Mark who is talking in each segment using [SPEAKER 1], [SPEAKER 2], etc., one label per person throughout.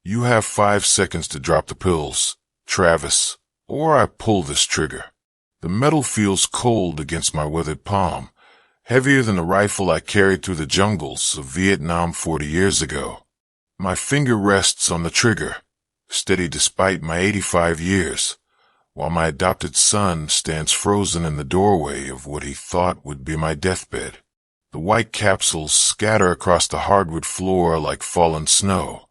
[SPEAKER 1] You have 5 seconds to drop the pills, Travis, or I pull this trigger. The metal feels cold against my withered palm, heavier than the rifle I carried through the jungles of Vietnam 40 years ago. My finger rests on the trigger, steady despite my 85 years, while my adopted son stands frozen in the doorway of what he thought would be my deathbed. The white capsules scatter across the hardwood floor like fallen snow,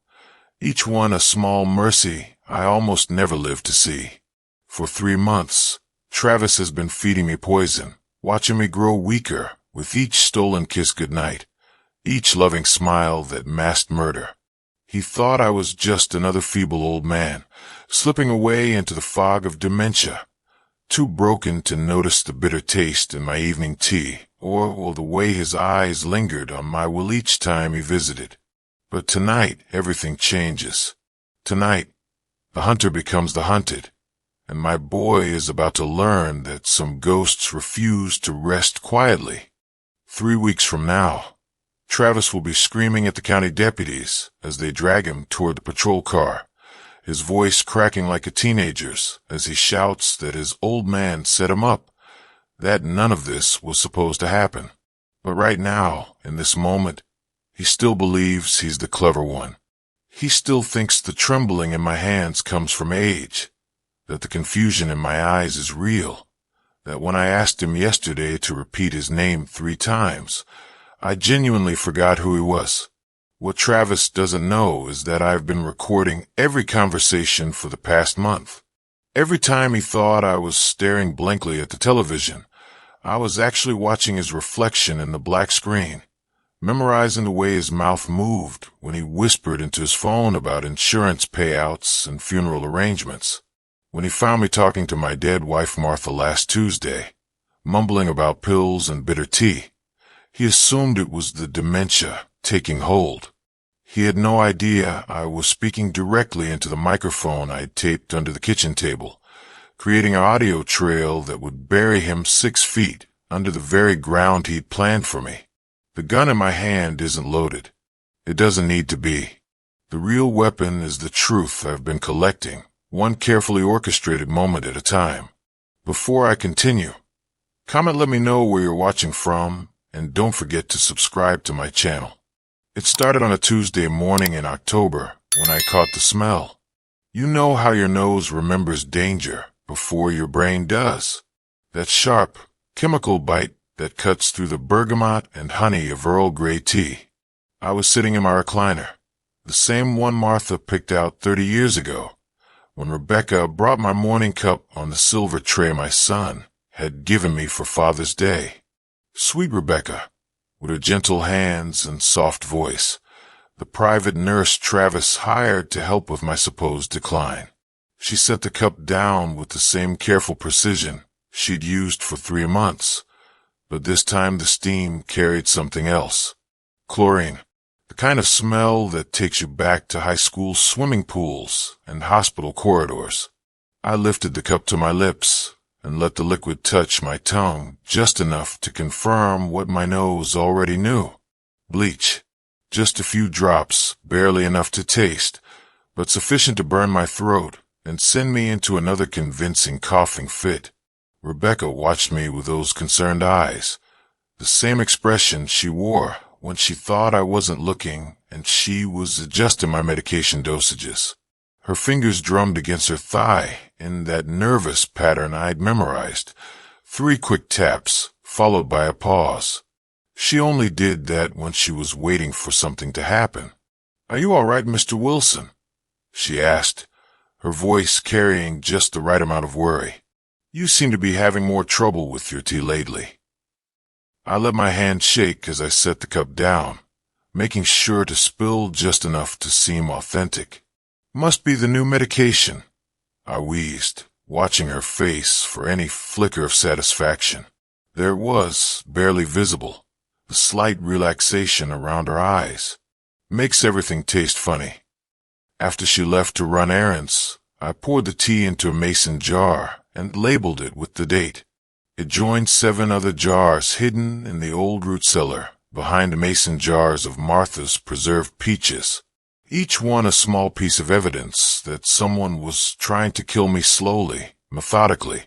[SPEAKER 1] each one a small mercy I almost never lived to see. For 3 months, Travis has been feeding me poison, watching me grow weaker with each stolen kiss goodnight, each loving smile that masked murder. He thought I was just another feeble old man, slipping away into the fog of dementia, too broken to notice the bitter taste in my evening tea, or the way his eyes lingered on my will each time he visited. But tonight, everything changes. Tonight, the hunter becomes the hunted, and my boy is about to learn that some ghosts refuse to rest quietly. 3 weeks from now, Travis will be screaming at the county deputies as they drag him toward the patrol car, his voice cracking like a teenager's as he shouts that his old man set him up, that none of this was supposed to happen. But right now, in this moment, he still believes he's the clever one. He still thinks the trembling in my hands comes from age, that the confusion in my eyes is real, that when I asked him yesterday to repeat his name 3 times, I genuinely forgot who he was. What Travis doesn't know is that I've been recording every conversation for the past month. Every time he thought I was staring blankly at the television, I was actually watching his reflection in the black screen, memorizing the way his mouth moved when he whispered into his phone about insurance payouts and funeral arrangements. When he found me talking to my dead wife Martha last Tuesday, mumbling about pills and bitter tea, he assumed it was the dementia taking hold. He had no idea I was speaking directly into the microphone I'd taped under the kitchen table, creating an audio trail that would bury him 6 feet under the very ground he'd planned for me. The gun in my hand isn't loaded. It doesn't need to be. The real weapon is the truth I've been collecting, one carefully orchestrated moment at a time. Before I continue, comment let me know where you're watching from, and don't forget to subscribe to my channel. It started on a Tuesday morning in October when I caught the smell. You know how your nose remembers danger before your brain does. That sharp, chemical bite that cuts through the bergamot and honey of Earl Grey tea. I was sitting in my recliner, the same one Martha picked out 30 years ago, when Rebecca brought my morning cup on the silver tray my son had given me for Father's Day. Sweet Rebecca, with her gentle hands and soft voice, the private nurse Travis hired to help with my supposed decline. She set the cup down with the same careful precision she'd used for 3 months, but this time the steam carried something else. Chlorine, the kind of smell that takes you back to high school swimming pools and hospital corridors. I lifted the cup to my lips and let the liquid touch my tongue just enough to confirm what my nose already knew. Bleach. Just a few drops, barely enough to taste, but sufficient to burn my throat and send me into another convincing coughing fit. Rebecca watched me with those concerned eyes, the same expression she wore when she thought I wasn't looking and she was adjusting my medication dosages. Her fingers drummed against her thigh in that nervous pattern I'd memorized. 3 quick taps, followed by a pause. She only did that when she was waiting for something to happen. "Are you all right, Mr. Wilson?" she asked, her voice carrying just the right amount of worry. "You seem to be having more trouble with your tea lately." I let my hand shake as I set the cup down, making sure to spill just enough to seem authentic. "Must be the new medication," I wheezed, watching her face for any flicker of satisfaction. There it was, barely visible, the slight relaxation around her eyes. Makes everything taste funny. After she left to run errands, I poured the tea into a mason jar and labeled it with the date. It joined 7 other jars hidden in the old root cellar behind the mason jars of Martha's preserved peaches. Each one a small piece of evidence that someone was trying to kill me slowly, methodically,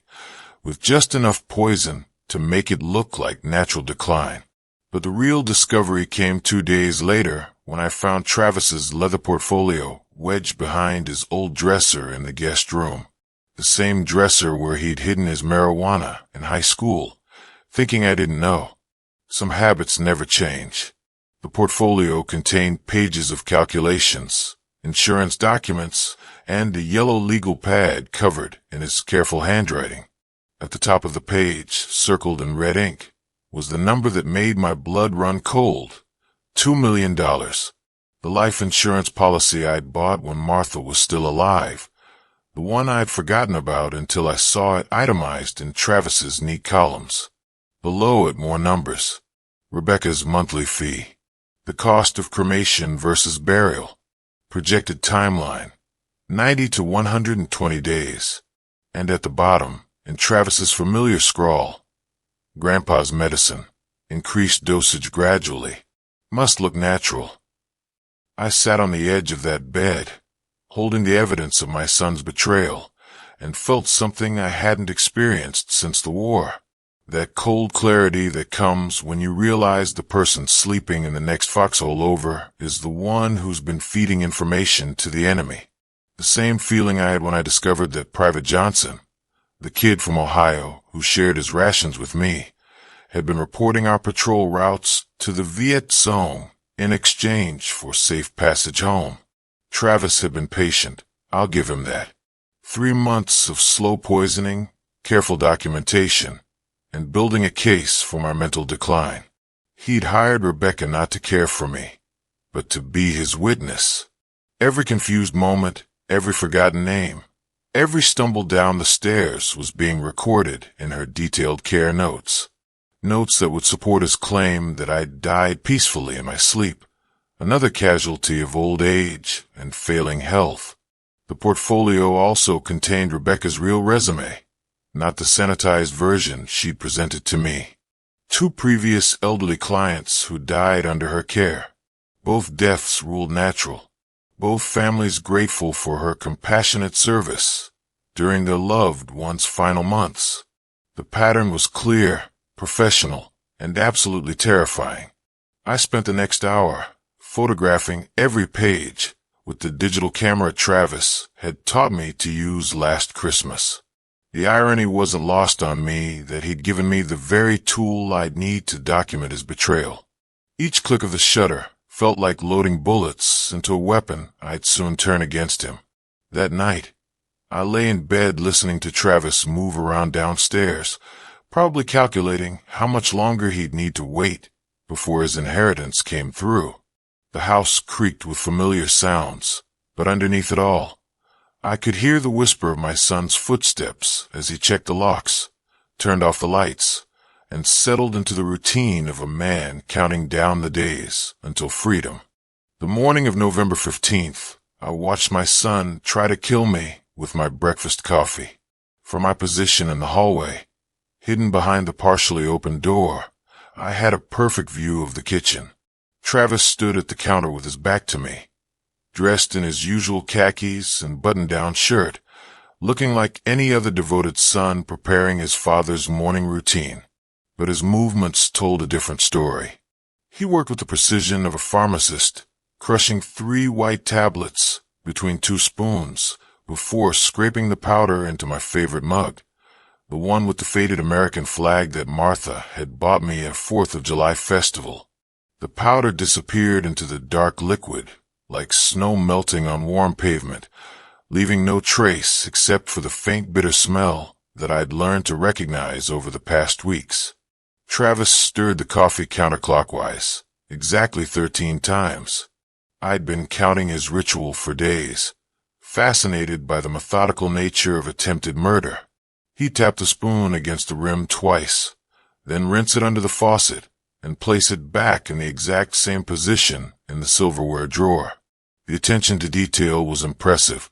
[SPEAKER 1] with just enough poison to make it look like natural decline. But the real discovery came 2 days later when I found Travis's leather portfolio wedged behind his old dresser in the guest room. The same dresser where he'd hidden his marijuana in high school, thinking I didn't know. Some habits never change. The portfolio contained pages of calculations, insurance documents, and a yellow legal pad covered in his careful handwriting. At the top of the page, circled in red ink, was the number that made my blood run cold. $2 million. The life insurance policy I'd bought when Martha was still alive. The one I'd forgotten about until I saw it itemized in Travis's neat columns. Below it, more numbers. Rebecca's monthly fee. The cost of cremation versus burial. Projected timeline. 90 to 120 days. And at the bottom, in Travis's familiar scrawl, Grandpa's medicine. Increased dosage gradually. Must look natural. I sat on the edge of that bed, holding the evidence of my son's betrayal, and felt something I hadn't experienced since the war. That cold clarity that comes when you realize the person sleeping in the next foxhole over is the one who's been feeding information to the enemy. The same feeling I had when I discovered that Private Johnson, the kid from Ohio who shared his rations with me, had been reporting our patrol routes to the Viet Cong in exchange for safe passage home. Travis had been patient, I'll give him that. 3 months of slow poisoning, careful documentation, and building a case for my mental decline. He'd hired Rebecca not to care for me, but to be his witness. Every confused moment, every forgotten name, every stumble down the stairs was being recorded in her detailed care notes. Notes that would support his claim that I'd died peacefully in my sleep, another casualty of old age and failing health. The portfolio also contained Rebecca's real resume, not the sanitized version she'd presented to me. 2 previous elderly clients who died under her care. Both deaths ruled natural. Both families grateful for her compassionate service during their loved one's final months. The pattern was clear, professional, and absolutely terrifying. I spent the next hour photographing every page with the digital camera Travis had taught me to use last Christmas. The irony wasn't lost on me that he'd given me the very tool I'd need to document his betrayal. Each click of the shutter felt like loading bullets into a weapon I'd soon turn against him. That night, I lay in bed listening to Travis move around downstairs, probably calculating how much longer he'd need to wait before his inheritance came through. The house creaked with familiar sounds, but underneath it all, I could hear the whisper of my son's footsteps as he checked the locks, turned off the lights, and settled into the routine of a man counting down the days until freedom. The morning of November 15th, I watched my son try to kill me with my breakfast coffee. From my position in the hallway, hidden behind the partially open door, I had a perfect view of the kitchen. Travis stood at the counter with his back to me, dressed in his usual khakis and button-down shirt, looking like any other devoted son preparing his father's morning routine. But his movements told a different story. He worked with the precision of a pharmacist, crushing 3 white tablets between 2 spoons before scraping the powder into my favorite mug, the one with the faded American flag that Martha had bought me at 4th of July festival. The powder disappeared into the dark liquid, like snow melting on warm pavement, leaving no trace except for the faint bitter smell that I'd learned to recognize over the past weeks. Travis stirred the coffee counterclockwise, exactly 13 times. I'd been counting his ritual for days, fascinated by the methodical nature of attempted murder. He tapped the spoon against the rim twice, then rinse it under the faucet and place it back in the exact same position in the silverware drawer. The attention to detail was impressive,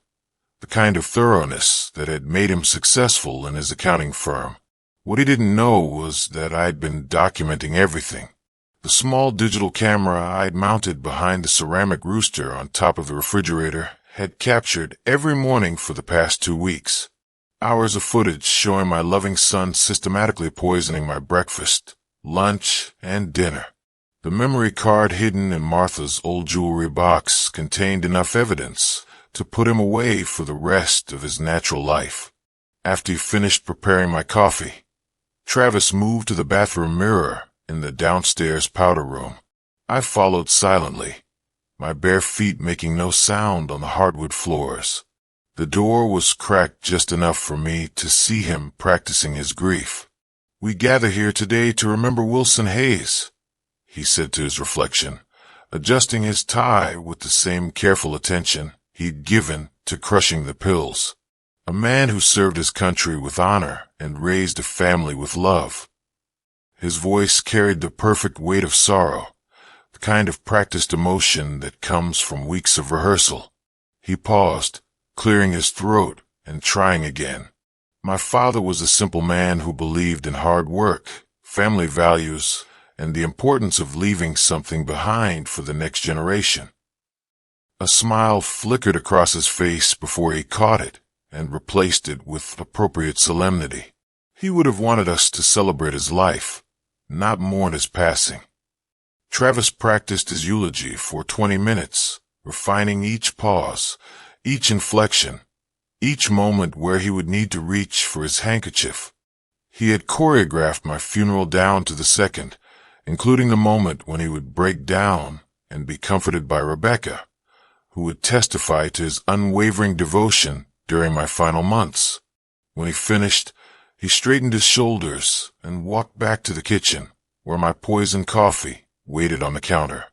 [SPEAKER 1] the kind of thoroughness that had made him successful in his accounting firm. What he didn't know was that I'd been documenting everything, The small digital camera I'd mounted behind the ceramic rooster on top of the refrigerator had captured every morning for the past 2 weeks. Hours of footage showing my loving son systematically poisoning my breakfast, lunch, and dinner. The memory card hidden in Martha's old jewelry box contained enough evidence to put him away for the rest of his natural life. After he finished preparing my coffee, Travis moved to the bathroom mirror in the downstairs powder room. I followed silently, my bare feet making no sound on the hardwood floors. The door was cracked just enough for me to see him practicing his grief. "We gather here today to remember Wilson Hayes," he said to his reflection, adjusting his tie with the same careful attention he'd given to crushing the pills. A man who served his country with honor and raised a family with love. His voice carried the perfect weight of sorrow, the kind of practiced emotion that comes from weeks of rehearsal. He paused, clearing his throat and trying again. "My father was a simple man who believed in hard work, family values, and the importance of leaving something behind for the next generation." A smile flickered across his face before he caught it and replaced it with appropriate solemnity. He would have wanted us to celebrate his life, not mourn his passing. Travis practiced his eulogy for 20 minutes, refining each pause, each inflection, each moment where he would need to reach for his handkerchief. He had choreographed my funeral down to the second, including the moment when he would break down and be comforted by Rebecca, who would testify to his unwavering devotion during my final months. When he finished, he straightened his shoulders and walked back to the kitchen, where my poisoned coffee waited on the counter.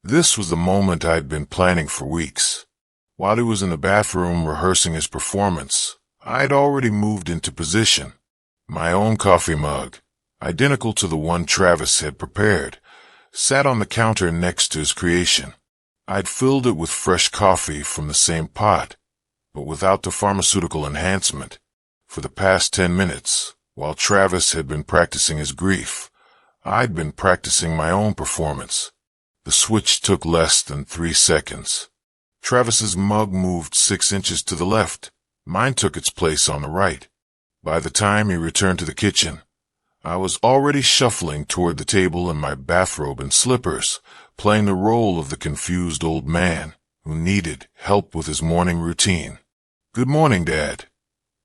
[SPEAKER 1] This was the moment I'd been planning for weeks. While he was in the bathroom rehearsing his performance, I'd already moved into position. My own coffee mug, identical to the one Travis had prepared, sat on the counter next to his creation. I'd filled it with fresh coffee from the same pot, but without the pharmaceutical enhancement. For the past 10 minutes, while Travis had been practicing his grief, I'd been practicing my own performance. The switch took less than 3 seconds. Travis's mug moved 6 inches to the left. Mine took its place on the right. By the time he returned to the kitchen, I was already shuffling toward the table in my bathrobe and slippers, playing the role of the confused old man who needed help with his morning routine. "Good morning, Dad,"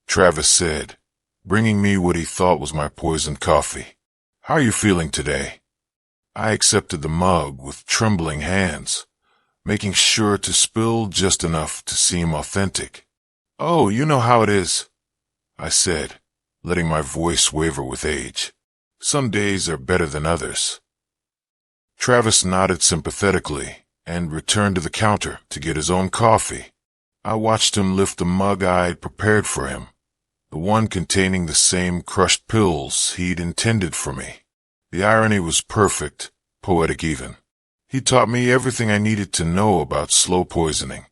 [SPEAKER 1] Travis said, bringing me what he thought was my poisoned coffee. "How are you feeling today?" I accepted the mug with trembling hands, making sure to spill just enough to seem authentic. "Oh, you know how it is," I said, letting my voice waver with age. "Some days are better than others." Travis nodded sympathetically and returned to the counter to get his own coffee. I watched him lift the mug I'd prepared for him, the one containing the same crushed pills he'd intended for me. The irony was perfect, poetic even. He taught me everything I needed to know about slow poisoning,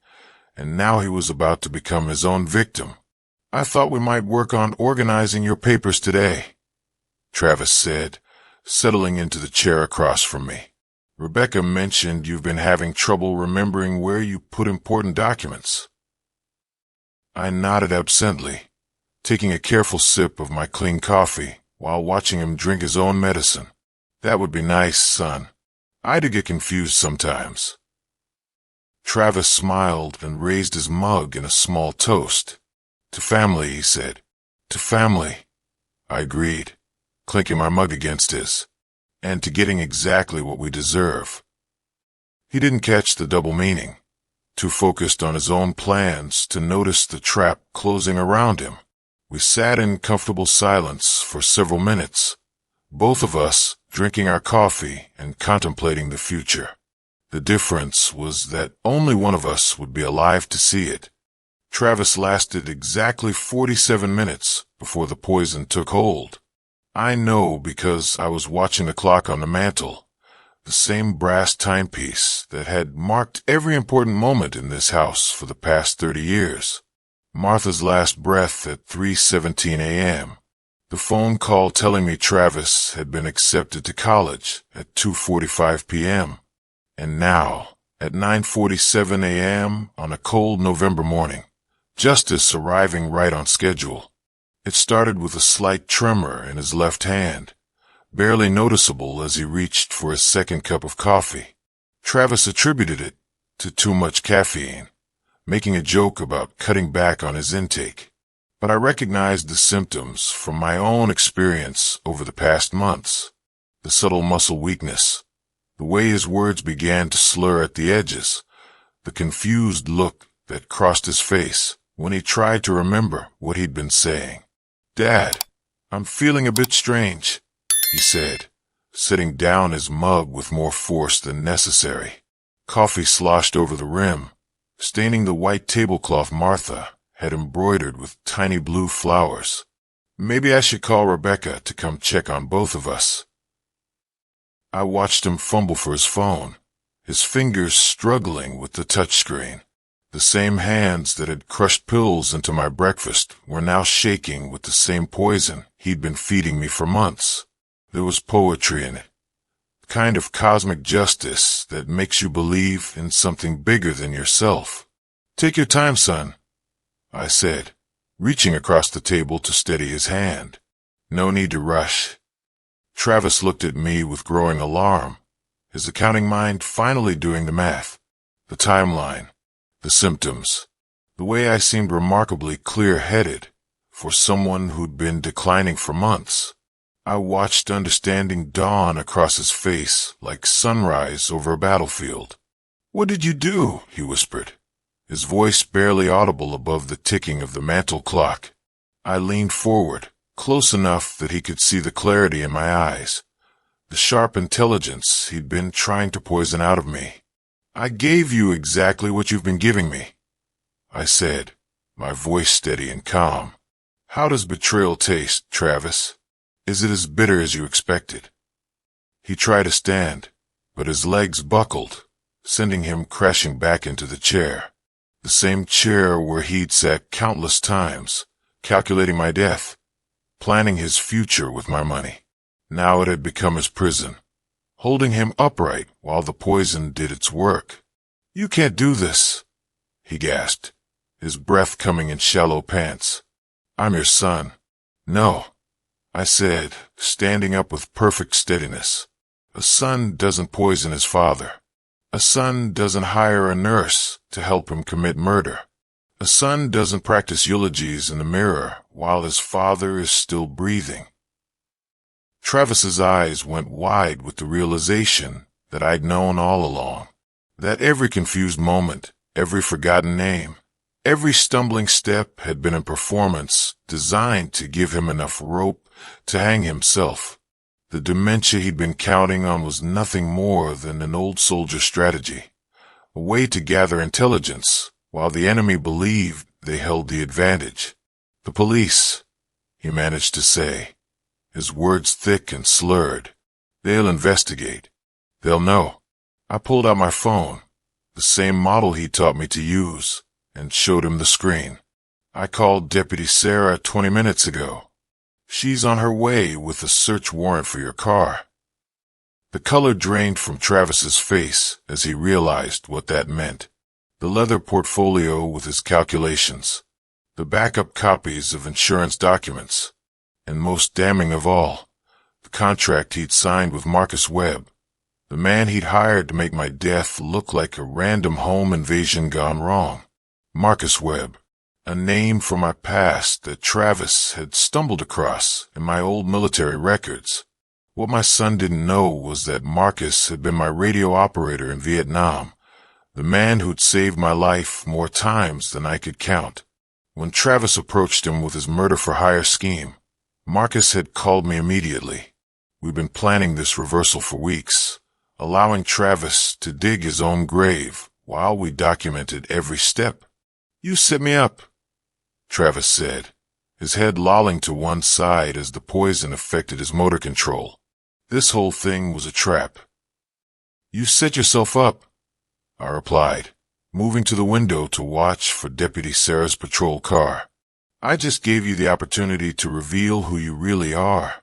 [SPEAKER 1] and now he was about to become his own victim. "I thought we might work on organizing your papers today," Travis said, settling into the chair across from me. "Rebecca mentioned you've been having trouble remembering where you put important documents." I nodded absently, taking a careful sip of my clean coffee while watching him drink his own medicine. "That would be nice, son. I do get confused sometimes." Travis smiled and raised his mug in a small toast. "To family," he said. "To family," I agreed, clinking my mug against his. "And to getting exactly what we deserve." He didn't catch the double meaning, too focused on his own plans to notice the trap closing around him. We sat in comfortable silence for several minutes, both of us drinking our coffee and contemplating the future. The difference was that only one of us would be alive to see it. Travis lasted exactly 47 minutes before the poison took hold. I know because I was watching the clock on the mantel, the same brass timepiece that had marked every important moment in this house for the past 30 years. Martha's last breath at 3:17 a.m., The phone call telling me Travis had been accepted to college at 2:45 p.m. And now, at 9:47 a.m. on a cold November morning, justice arriving right on schedule. It started with a slight tremor in his left hand, barely noticeable as he reached for his second cup of coffee. Travis attributed it to too much caffeine, making a joke about cutting back on his intake. But I recognized the symptoms from my own experience over the past months. The subtle muscle weakness, the way his words began to slur at the edges, the confused look that crossed his face when he tried to remember what he'd been saying. "Dad, I'm feeling a bit strange," he said, setting down his mug with more force than necessary. Coffee sloshed over the rim, staining the white tablecloth Martha had embroidered with tiny blue flowers. "Maybe I should call Rebecca to come check on both of us." I watched him fumble for his phone, his fingers struggling with the touchscreen. The same hands that had crushed pills into my breakfast were now shaking with the same poison he'd been feeding me for months. There was poetry in it, the kind of cosmic justice that makes you believe in something bigger than yourself. "Take your time, son," I said, reaching across the table to steady his hand. "No need to rush." Travis looked at me with growing alarm, his accounting mind finally doing the math, the timeline, the symptoms, the way I seemed remarkably clear-headed for someone who'd been declining for months. I watched understanding dawn across his face like sunrise over a battlefield. "What did you do?" he whispered, his voice barely audible above the ticking of the mantel clock. I leaned forward, close enough that he could see the clarity in my eyes, the sharp intelligence he'd been trying to poison out of me. "I gave you exactly what you've been giving me," I said, my voice steady and calm. "How does betrayal taste, Travis? Is it as bitter as you expected?" He tried to stand, but his legs buckled, sending him crashing back into the chair. The same chair where he'd sat countless times, calculating my death, planning his future with my money. Now it had become his prison, holding him upright while the poison did its work. "You can't do this," he gasped, his breath coming in shallow pants. "I'm your son." "No," I said, standing up with perfect steadiness. "A son doesn't poison his father. A son doesn't hire a nurse to help him commit murder. A son doesn't practice eulogies in the mirror while his father is still breathing." Travis's eyes went wide with the realization that I'd known all along, that every confused moment, every forgotten name, every stumbling step had been a performance designed to give him enough rope to hang himself. The dementia he'd been counting on was nothing more than an old soldier strategy, a way to gather intelligence while the enemy believed they held the advantage. "The police," he managed to say, his words thick and slurred. "They'll investigate. They'll know." I pulled out my phone, the same model he taught me to use, and showed him the screen. "I called Deputy Sarah 20 minutes ago. She's on her way with a search warrant for your car." The color drained from Travis's face as he realized what that meant. The leather portfolio with his calculations, the backup copies of insurance documents, and most damning of all, the contract he'd signed with Marcus Webb, the man he'd hired to make my death look like a random home invasion gone wrong. Marcus Webb, a name from my past that Travis had stumbled across in my old military records. What my son didn't know was that Marcus had been my radio operator in Vietnam, the man who'd saved my life more times than I could count. When Travis approached him with his murder-for-hire scheme, Marcus had called me immediately. We'd been planning this reversal for weeks, allowing Travis to dig his own grave while we documented every step. "You set me up," Travis said, his head lolling to one side as the poison affected his motor control. "This whole thing was a trap." "You set yourself up," I replied, moving to the window to watch for Deputy Sarah's patrol car. I just gave you the opportunity to reveal who you really are.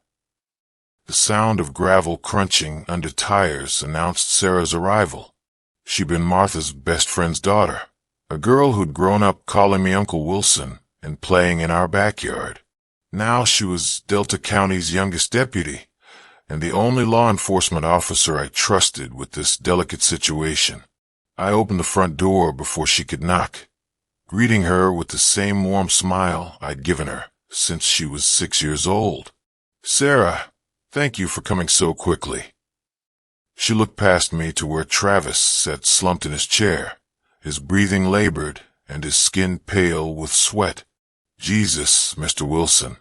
[SPEAKER 1] The sound of gravel crunching under tires announced Sarah's arrival. She'd been Martha's best friend's daughter, a girl who'd grown up calling me Uncle Wilson and playing in our backyard. Now she was Delta County's youngest deputy, and the only law enforcement officer I trusted with this delicate situation. I opened the front door before she could knock, greeting her with the same warm smile I'd given her since she was 6 years old. "Sarah, thank you for coming so quickly." She looked past me to where Travis sat slumped in his chair, his breathing labored and his skin pale with sweat. "Jesus, Mr. Wilson,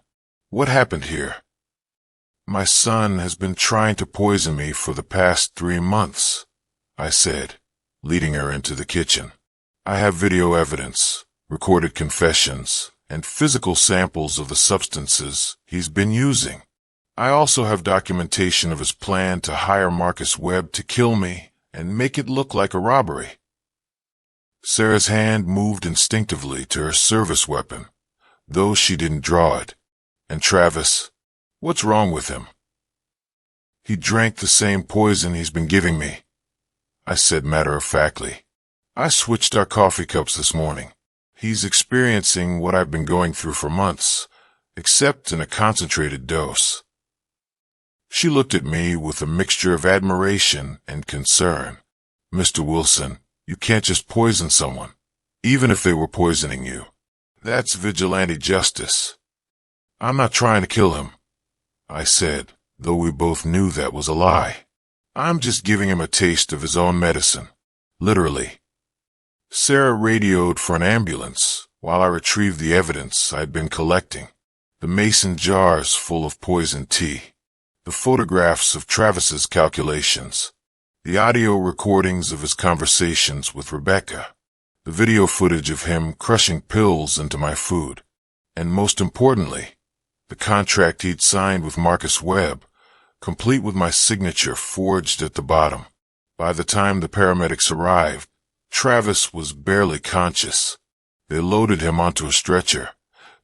[SPEAKER 1] what happened here?" "My son has been trying to poison me for the past 3 months," I said, leading her into the kitchen. "I have video evidence, recorded confessions, and physical samples of the substances he's been using. I also have documentation of his plan to hire Marcus Webb to kill me and make it look like a robbery." Sarah's hand moved instinctively to her service weapon, though she didn't draw it. "And Travis, what's wrong with him?" "He drank the same poison he's been giving me," I said matter-of-factly. "I switched our coffee cups this morning. He's experiencing what I've been going through for months, except in a concentrated dose." She looked at me with a mixture of admiration and concern. "Mr. Wilson, you can't just poison someone, even if they were poisoning you. That's vigilante justice." "I'm not trying to kill him," I said, though we both knew that was a lie. "I'm just giving him a taste of his own medicine, literally." Sarah radioed for an ambulance while I retrieved the evidence I'd been collecting: the mason jars full of poisoned tea, the photographs of Travis's calculations, the audio recordings of his conversations with Rebecca, the video footage of him crushing pills into my food, and most importantly, the contract he'd signed with Marcus Webb, complete with my signature forged at the bottom. By the time the paramedics arrived, Travis was barely conscious. They loaded him onto a stretcher,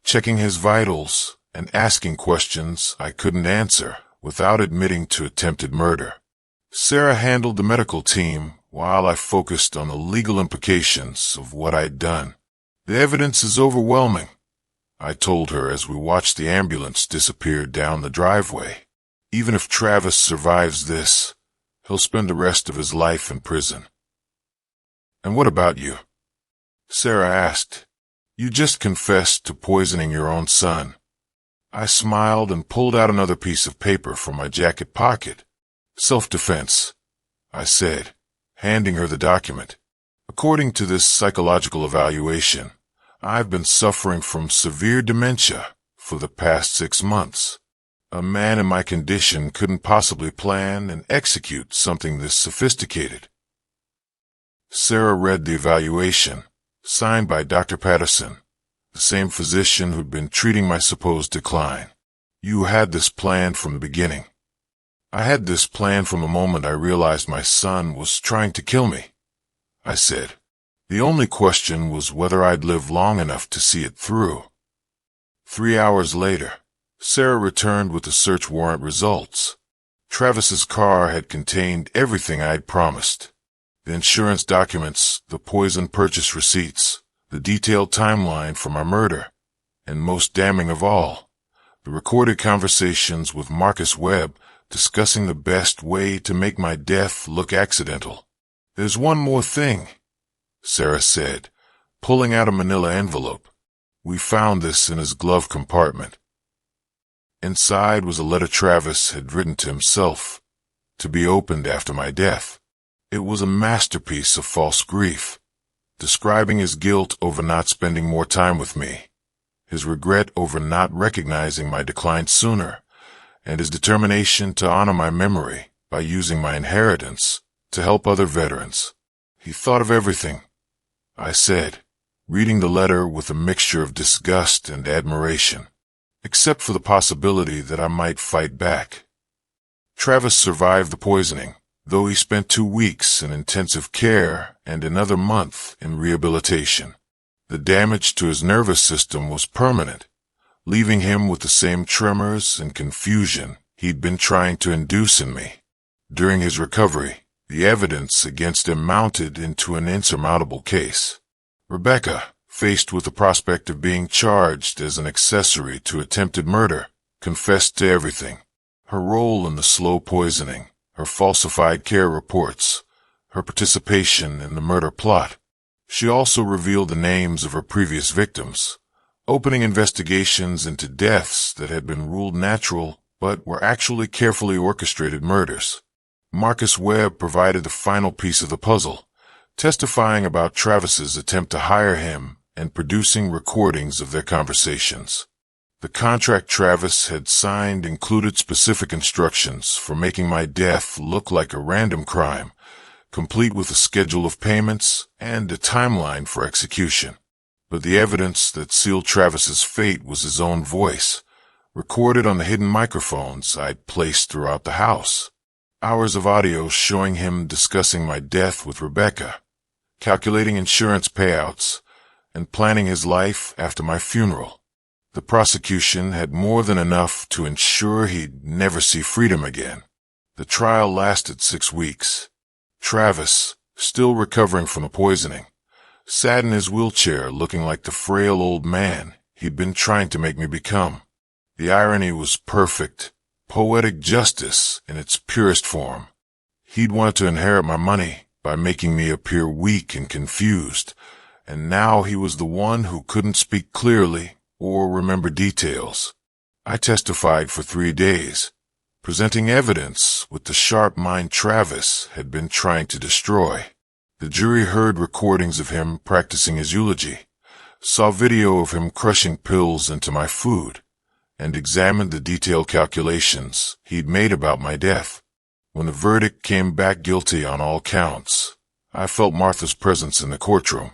[SPEAKER 1] checking his vitals and asking questions I couldn't answer without admitting to attempted murder. Sarah handled the medical team while I focused on the legal implications of what I'd done. "The evidence is overwhelming," I told her as we watched the ambulance disappear down the driveway. "Even if Travis survives this, he'll spend the rest of his life in prison." "And what about you?" Sarah asked. "You just confessed to poisoning your own son." I smiled and pulled out another piece of paper from my jacket pocket. "Self-defense," I said, handing her the document. "According to this psychological evaluation, I've been suffering from severe dementia for the past 6 months. A man in my condition couldn't possibly plan and execute something this sophisticated." Sarah read the evaluation, signed by Dr. Patterson, the same physician who'd been treating my supposed decline. "You had this plan from the beginning." "I had this plan from the moment I realized my son was trying to kill me," I said. "The only question was whether I'd live long enough to see it through." 3 hours later, Sarah returned with the search warrant results. Travis's car had contained everything I'd promised: the insurance documents, the poison purchase receipts, the detailed timeline for my murder, and most damning of all, the recorded conversations with Marcus Webb discussing the best way to make my death look accidental. "There's one more thing," Sarah said, pulling out a manila envelope. "We found this in his glove compartment." Inside was a letter Travis had written to himself, to be opened after my death. It was a masterpiece of false grief, describing his guilt over not spending more time with me, his regret over not recognizing my decline sooner, and his determination to honor my memory by using my inheritance to help other veterans. "He thought of everything," I said, reading the letter with a mixture of disgust and admiration, except for the possibility that I might fight back. Travis survived the poisoning, though he spent 2 weeks in intensive care and another month in rehabilitation. The damage to his nervous system was permanent, leaving him with the same tremors and confusion he'd been trying to induce in me. During his recovery, the evidence against him mounted into an insurmountable case. Rebecca, faced with the prospect of being charged as an accessory to attempted murder, confessed to everything. Her role in the slow poisoning, her falsified care reports, her participation in the murder plot. She also revealed the names of her previous victims, opening investigations into deaths that had been ruled natural but were actually carefully orchestrated murders. Marcus Webb provided the final piece of the puzzle, testifying about Travis's attempt to hire him and producing recordings of their conversations. The contract Travis had signed included specific instructions for making my death look like a random crime, complete with a schedule of payments and a timeline for execution. But the evidence that sealed Travis's fate was his own voice, recorded on the hidden microphones I'd placed throughout the house. Hours of audio showing him discussing my death with Rebecca, calculating insurance payouts, and planning his life after my funeral. The prosecution had more than enough to ensure he'd never see freedom again. The trial lasted 6 weeks. Travis, still recovering from the poisoning, sat in his wheelchair looking like the frail old man he'd been trying to make me become. The irony was perfect, poetic justice in its purest form. He'd wanted to inherit my money by making me appear weak and confused, and now he was the one who couldn't speak clearly or remember details. I testified for 3 days, presenting evidence with the sharp mind Travis had been trying to destroy. The jury heard recordings of him practicing his eulogy, saw video of him crushing pills into my food, and examined the detailed calculations he'd made about my death. When the verdict came back guilty on all counts, I felt Martha's presence in the courtroom,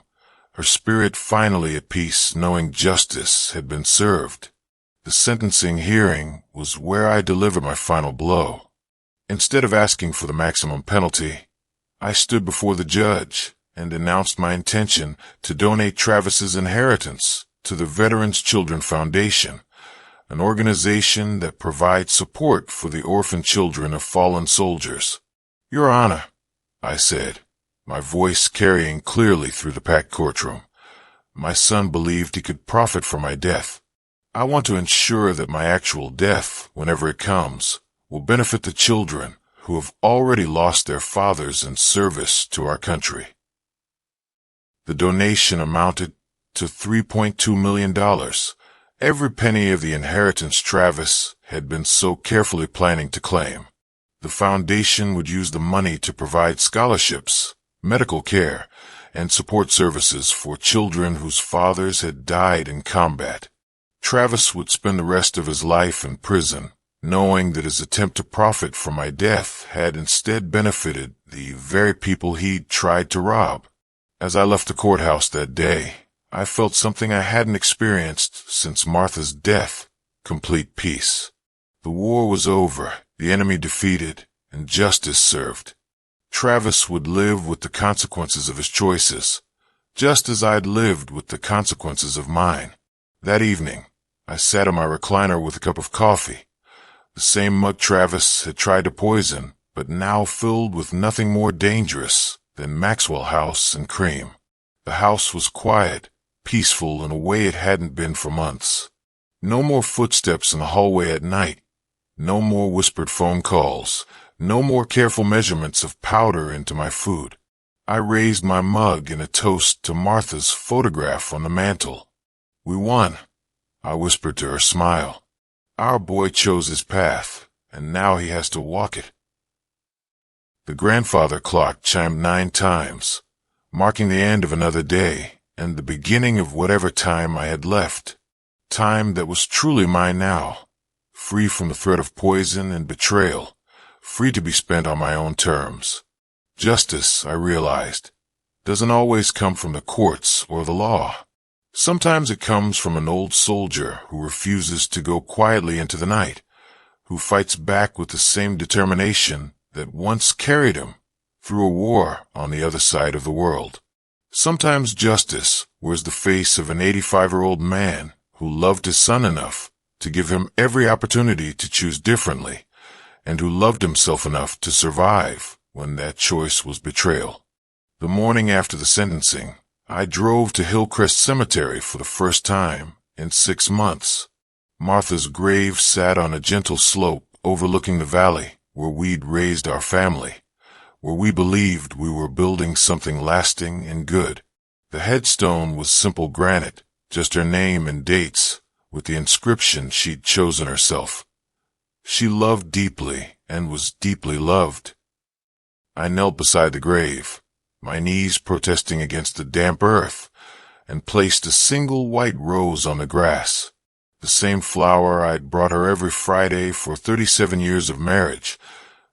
[SPEAKER 1] her spirit finally at peace knowing justice had been served. The sentencing hearing was where I delivered my final blow. Instead of asking for the maximum penalty, I stood before the judge and announced my intention to donate Travis's inheritance to the Veterans Children Foundation, an organization that provides support for the orphan children of fallen soldiers. Your Honor, I said, my voice carrying clearly through the packed courtroom. My son believed he could profit from my death. I want to ensure that my actual death, whenever it comes, will benefit the children who have already lost their fathers in service to our country. The donation amounted to $3.2 million. Every penny of the inheritance Travis had been so carefully planning to claim. The foundation would use the money to provide scholarships, medical care, and support services for children whose fathers had died in combat. Travis would spend the rest of his life in prison, knowing that his attempt to profit from my death had instead benefited the very people he'd tried to rob. As I left the courthouse that day, I felt something I hadn't experienced since Martha's death: complete peace. The war was over, the enemy defeated, and justice served. Travis would live with the consequences of his choices, just as I'd lived with the consequences of mine. That evening, I sat in my recliner with a cup of coffee, the same mug Travis had tried to poison, but now filled with nothing more dangerous than Maxwell House and cream. The house was quiet, peaceful in a way it hadn't been for months. No more footsteps in the hallway at night. No more whispered phone calls. No more careful measurements of powder into my food. I raised my mug in a toast to Martha's photograph on the mantel. We won, I whispered to her smile. Our boy chose his path, and now he has to walk it. The grandfather clock chimed 9 times, marking the end of another day and the beginning of whatever time I had left. Time that was truly mine now, free from the threat of poison and betrayal, free to be spent on my own terms. Justice, I realized, doesn't always come from the courts or the law. Sometimes it comes from an old soldier who refuses to go quietly into the night, who fights back with the same determination that once carried him through a war on the other side of the world. Sometimes justice wears the face of an 85-year-old man who loved his son enough to give him every opportunity to choose differently, and who loved himself enough to survive when that choice was betrayal. The morning after the sentencing, I drove to Hillcrest Cemetery for the first time in 6 months. Martha's grave sat on a gentle slope overlooking the valley where we'd raised our family, where we believed we were building something lasting and good. The headstone was simple granite, just her name and dates, with the inscription she'd chosen herself. She loved deeply and was deeply loved. I knelt beside the grave, my knees protesting against the damp earth, and placed a single white rose on the grass, the same flower I'd brought her every Friday for 37 years of marriage,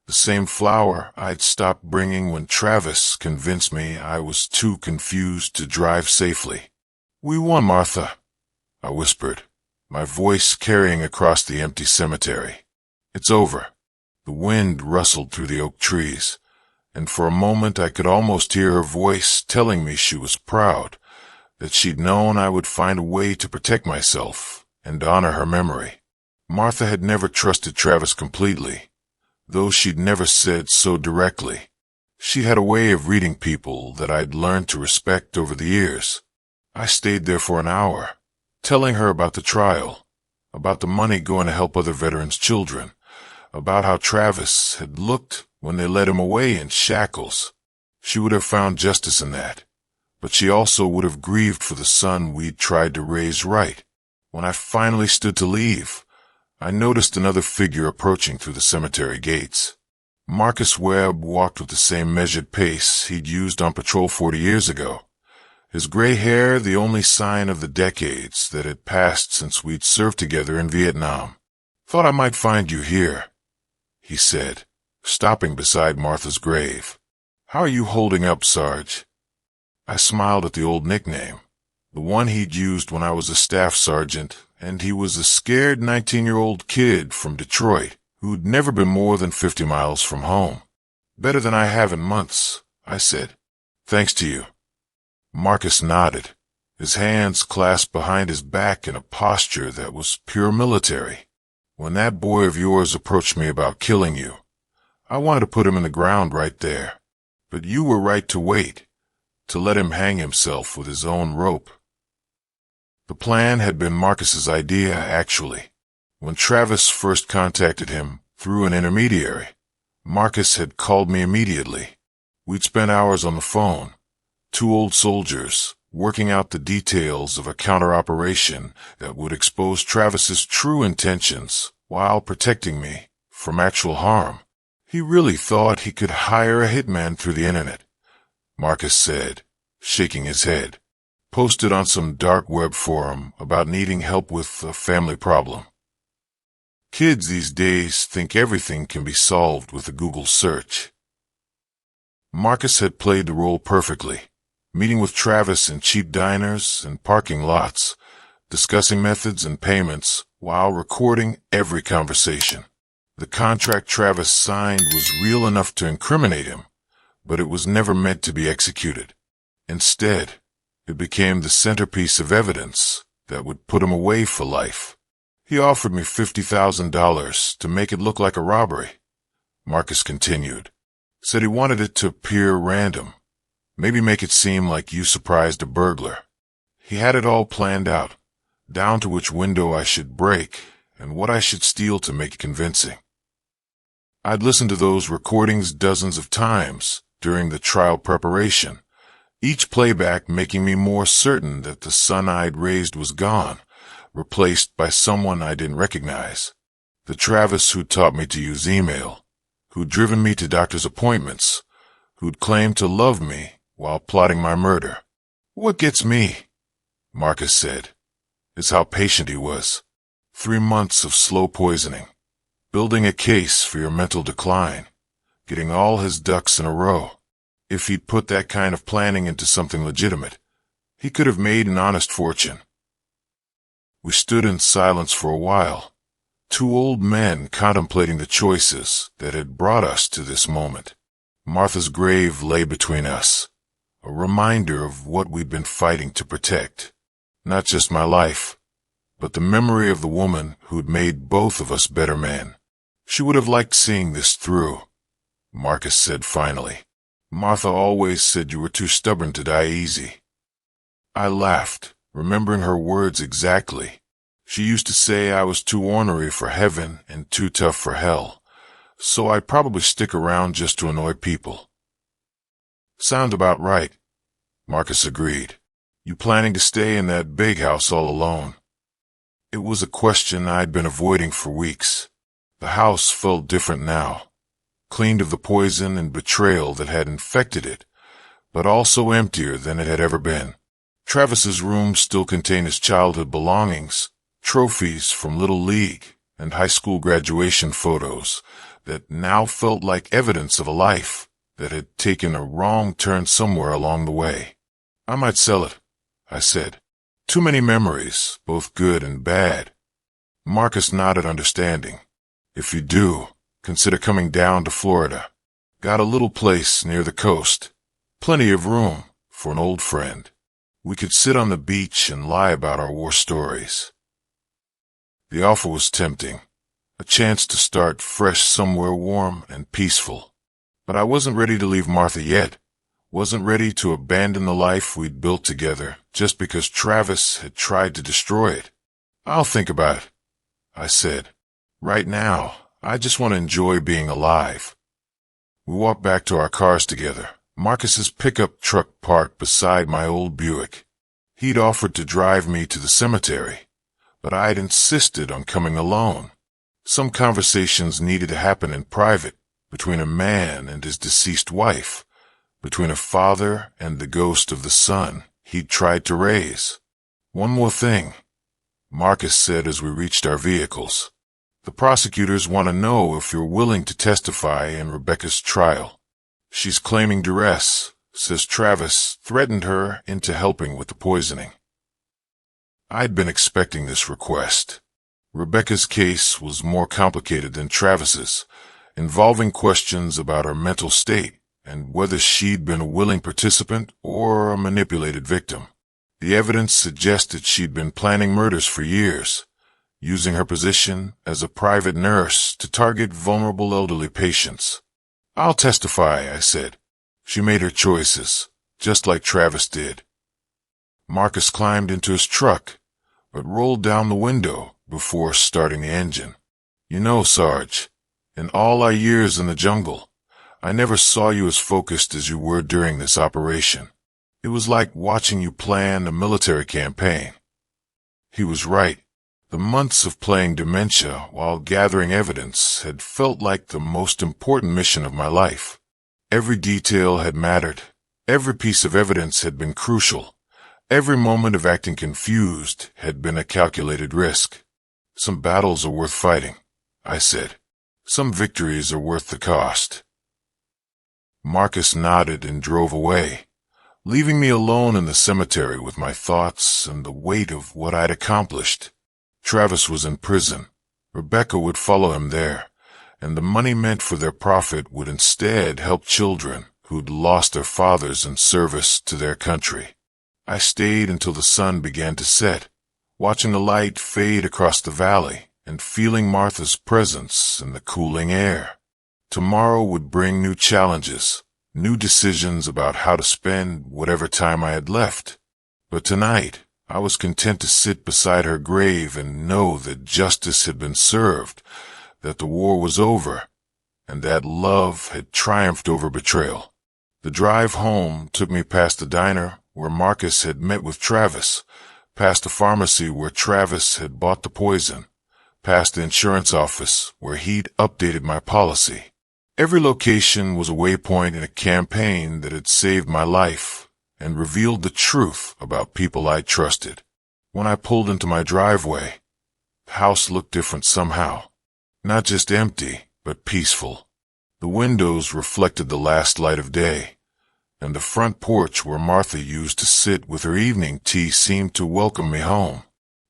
[SPEAKER 1] the same flower I'd stopped bringing when Travis convinced me I was too confused to drive safely. "We won, Martha," I whispered, my voice carrying across the empty cemetery. "It's over." The wind rustled through the oak trees, and for a moment I could almost hear her voice telling me she was proud, that she'd known I would find a way to protect myself and honor her memory. Martha had never trusted Travis completely, though she'd never said so directly. She had a way of reading people that I'd learned to respect over the years. I stayed there for an hour, telling her about the trial, about the money going to help other veterans' children, about how Travis had looked when they led him away in shackles. She would have found justice in that, but she also would have grieved for the son we'd tried to raise right. When I finally stood to leave, I noticed another figure approaching through the cemetery gates. Marcus Webb walked with the same measured pace he'd used on patrol 40 years ago, his gray hair the only sign of the decades that had passed since we'd served together in Vietnam. "Thought I might find you here," he said, stopping beside Martha's grave. "How are you holding up, Sarge?" I smiled at the old nickname, the one he'd used when I was a staff sergeant, and he was a scared 19-year-old kid from Detroit who'd never been more than 50 miles from home. "Better than I have in months," I said. "Thanks to you." Marcus nodded, his hands clasped behind his back in a posture that was pure military. "When that boy of yours approached me about killing you, I wanted to put him in the ground right there, but you were right to wait, to let him hang himself with his own rope." The plan had been Marcus's idea, actually. When Travis first contacted him through an intermediary, Marcus had called me immediately. We'd spent hours on the phone, two old soldiers, working out the details of a counter-operation that would expose Travis's true intentions while protecting me from actual harm. He really thought he could hire a hitman through the internet, Marcus said, shaking his head. Posted on some dark web forum about needing help with a family problem. Kids these days think everything can be solved with a Google search. Marcus had played the role perfectly, meeting with Travis in cheap diners and parking lots, discussing methods and payments while recording every conversation. The contract Travis signed was real enough to incriminate him, but it was never meant to be executed. Instead, it became the centerpiece of evidence that would put him away for life. He offered me $50,000 to make it look like a robbery, Marcus continued. Said he wanted it to appear random, maybe make it seem like you surprised a burglar. He had it all planned out, down to which window I should break and what I should steal to make it convincing. I'd listened to those recordings dozens of times during the trial preparation, each playback making me more certain that the son I'd raised was gone, replaced by someone I didn't recognize. The Travis who'd taught me to use email, who'd driven me to doctor's appointments, who'd claimed to love me while plotting my murder. "What gets me," Marcus said, "is how patient he was. 3 months of slow poisoning, building a case for your mental decline, getting all his ducks in a row. If he'd put that kind of planning into something legitimate, he could have made an honest fortune." We stood in silence for a while, two old men contemplating the choices that had brought us to this moment. Martha's grave lay between us, a reminder of what we'd been fighting to protect. Not just my life, but the memory of the woman who'd made both of us better men. She would have liked seeing this through, Marcus said finally. Martha always said you were too stubborn to die easy. I laughed, remembering her words exactly. She used to say I was too ornery for heaven and too tough for hell, so I'd probably stick around just to annoy people. Sound about right, Marcus agreed. You planning to stay in that big house all alone? It was a question I'd been avoiding for weeks. The house felt different now, cleaned of the poison and betrayal that had infected it, but also emptier than it had ever been. Travis's room still contained his childhood belongings, trophies from Little League and high school graduation photos that now felt like evidence of a life that had taken a wrong turn somewhere along the way. I might sell it, I said. Too many memories, both good and bad. Marcus nodded understanding. If you do, consider coming down to Florida. Got a little place near the coast. Plenty of room for an old friend. We could sit on the beach and lie about our war stories. The offer was tempting, a chance to start fresh somewhere warm and peaceful. But I wasn't ready to leave Martha yet. Wasn't ready to abandon the life we'd built together just because Travis had tried to destroy it. I'll think about it, I said. Right now, I just want to enjoy being alive. We walked back to our cars together. Marcus's pickup truck parked beside my old Buick. He'd offered to drive me to the cemetery, but I'd insisted on coming alone. Some conversations needed to happen in private, between a man and his deceased wife, between a father and the ghost of the son he'd tried to raise. One more thing, Marcus said as we reached our vehicles. The prosecutors want to know if you're willing to testify in Rebecca's trial. She's claiming duress, says Travis threatened her into helping with the poisoning. I'd been expecting this request. Rebecca's case was more complicated than Travis's, involving questions about her mental state and whether she'd been a willing participant or a manipulated victim. The evidence suggested she'd been planning murders for years, using her position as a private nurse to target vulnerable elderly patients. I'll testify, I said. She made her choices, just like Travis did. Marcus climbed into his truck, but rolled down the window before starting the engine. You know, Sarge, in all our years in the jungle, I never saw you as focused as you were during this operation. It was like watching you plan a military campaign. He was right. The months of playing dementia while gathering evidence had felt like the most important mission of my life. Every detail had mattered. Every piece of evidence had been crucial. Every moment of acting confused had been a calculated risk. Some battles are worth fighting, I said. Some victories are worth the cost. Marcus nodded and drove away, leaving me alone in the cemetery with my thoughts and the weight of what I'd accomplished. Travis was in prison. Rebecca would follow him there, and the money meant for their profit would instead help children who'd lost their fathers in service to their country. I stayed until the sun began to set, watching the light fade across the valley and feeling Martha's presence in the cooling air. Tomorrow would bring new challenges, new decisions about how to spend whatever time I had left. But tonight, I was content to sit beside her grave and know that justice had been served, that the war was over, and that love had triumphed over betrayal. The drive home took me past the diner where Marcus had met with Travis, past the pharmacy where Travis had bought the poison, past the insurance office where he'd updated my policy. Every location was a waypoint in a campaign that had saved my life and revealed the truth about people I trusted. When I pulled into my driveway, the house looked different somehow. Not just empty, but peaceful. The windows reflected the last light of day, and the front porch where Martha used to sit with her evening tea seemed to welcome me home.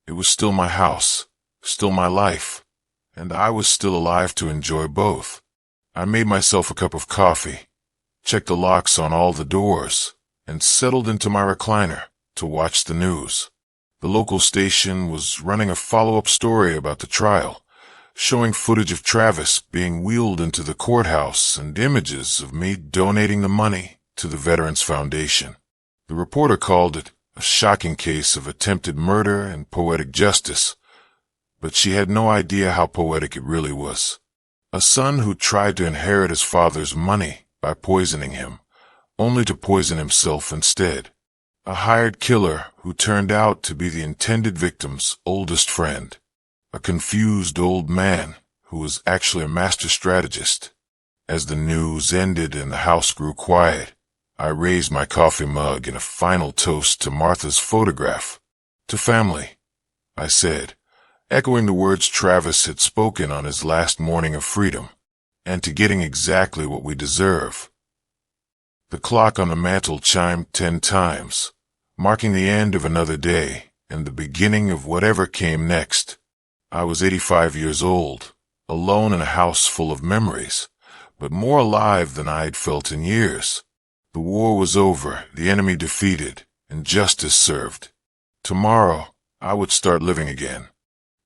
[SPEAKER 1] It was still my house, still my life, and I was still alive to enjoy both. I made myself a cup of coffee, checked the locks on all the doors, and settled into my recliner to watch the news. The local station was running a follow-up story about the trial, showing footage of Travis being wheeled into the courthouse and images of me donating the money to the Veterans Foundation. The reporter called it a shocking case of attempted murder and poetic justice, but she had no idea how poetic it really was. A son who tried to inherit his father's money by poisoning him, only to poison himself instead. A hired killer who turned out to be the intended victim's oldest friend. A confused old man who was actually a master strategist. As the news ended and the house grew quiet, I raised my coffee mug in a final toast to Martha's photograph. To family, I said, echoing the words Travis had spoken on his last morning of freedom, and to getting exactly what we deserve. The clock on the mantel chimed 10 times, marking the end of another day and the beginning of whatever came next. I was 85 years old, alone in a house full of memories, but more alive than I'd felt in years. The war was over, the enemy defeated, and justice served. Tomorrow, I would start living again.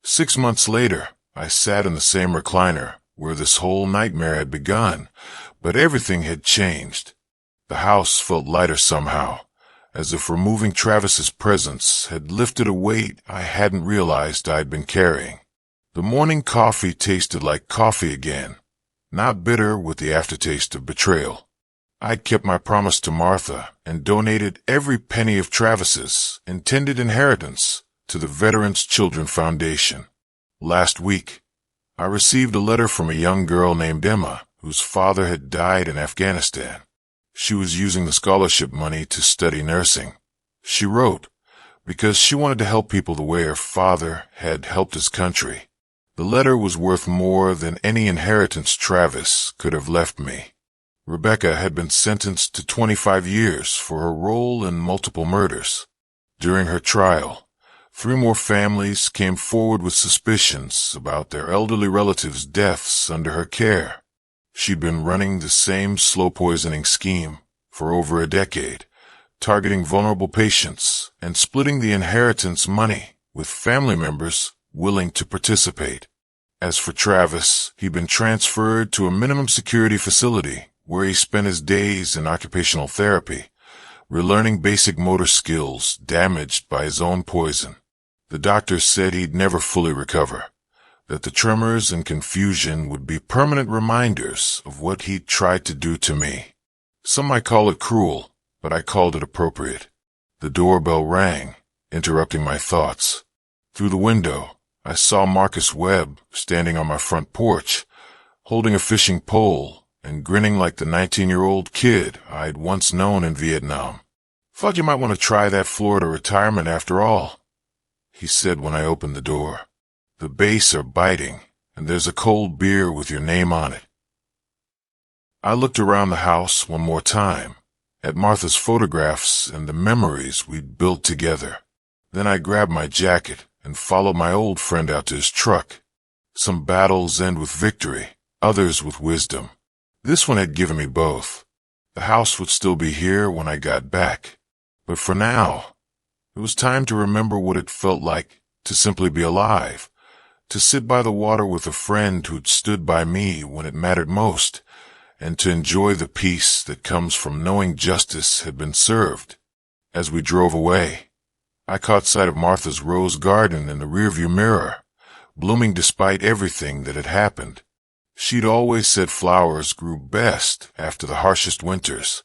[SPEAKER 1] 6 months later, I sat in the same recliner where this whole nightmare had begun, but everything had changed. The house felt lighter somehow, as if removing Travis's presence had lifted a weight I hadn't realized I'd been carrying. The morning coffee tasted like coffee again, not bitter with the aftertaste of betrayal. I'd kept my promise to Martha and donated every penny of Travis's intended inheritance to the Veterans Children Foundation. Last week, I received a letter from a young girl named Emma, whose father had died in Afghanistan. She was using the scholarship money to study nursing. She wrote, because she wanted to help people the way her father had helped his country. The letter was worth more than any inheritance Travis could have left me. Rebecca had been sentenced to 25 years for her role in multiple murders. During her trial, 3 more families came forward with suspicions about their elderly relatives' deaths under her care. She'd been running the same slow poisoning scheme for over a decade, targeting vulnerable patients and splitting the inheritance money with family members willing to participate. As for Travis, he'd been transferred to a minimum security facility where he spent his days in occupational therapy, relearning basic motor skills damaged by his own poison. The doctors said he'd never fully recover, that the tremors and confusion would be permanent reminders of what he'd tried to do to me. Some might call it cruel, but I called it appropriate. The doorbell rang, interrupting my thoughts. Through the window, I saw Marcus Webb standing on my front porch, holding a fishing pole and grinning like the 19-year-old kid I'd once known in Vietnam. "Thought you might want to try that Florida retirement after all," he said when I opened the door. "The bass are biting, and there's a cold beer with your name on it." I looked around the house one more time, at Martha's photographs and the memories we'd built together. Then I grabbed my jacket and followed my old friend out to his truck. Some battles end with victory, others with wisdom. This one had given me both. The house would still be here when I got back. But for now, it was time to remember what it felt like to simply be alive, to sit by the water with a friend who'd stood by me when it mattered most, and to enjoy the peace that comes from knowing justice had been served. As we drove away, I caught sight of Martha's rose garden in the rearview mirror, blooming despite everything that had happened. She'd always said flowers grew best after the harshest winters.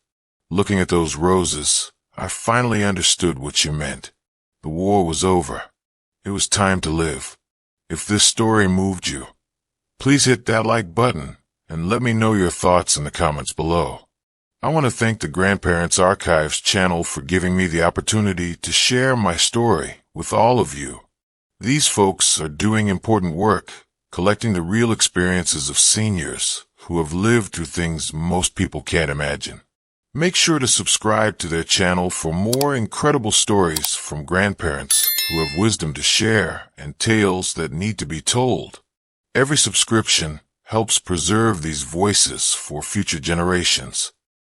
[SPEAKER 1] Looking at those roses, I finally understood what she meant. The war was over. It was time to live. If this story moved you, please hit that like button and let me know your thoughts in the comments below. I want to thank the Grandparents Archives channel for giving me the opportunity to share my story with all of you. These folks are doing important work, collecting the real experiences of seniors who have lived through things most people can't imagine. Make sure to subscribe to their channel for more incredible stories from grandparents who have wisdom to share and tales that need to be told. Every subscription helps preserve these voices for future generations.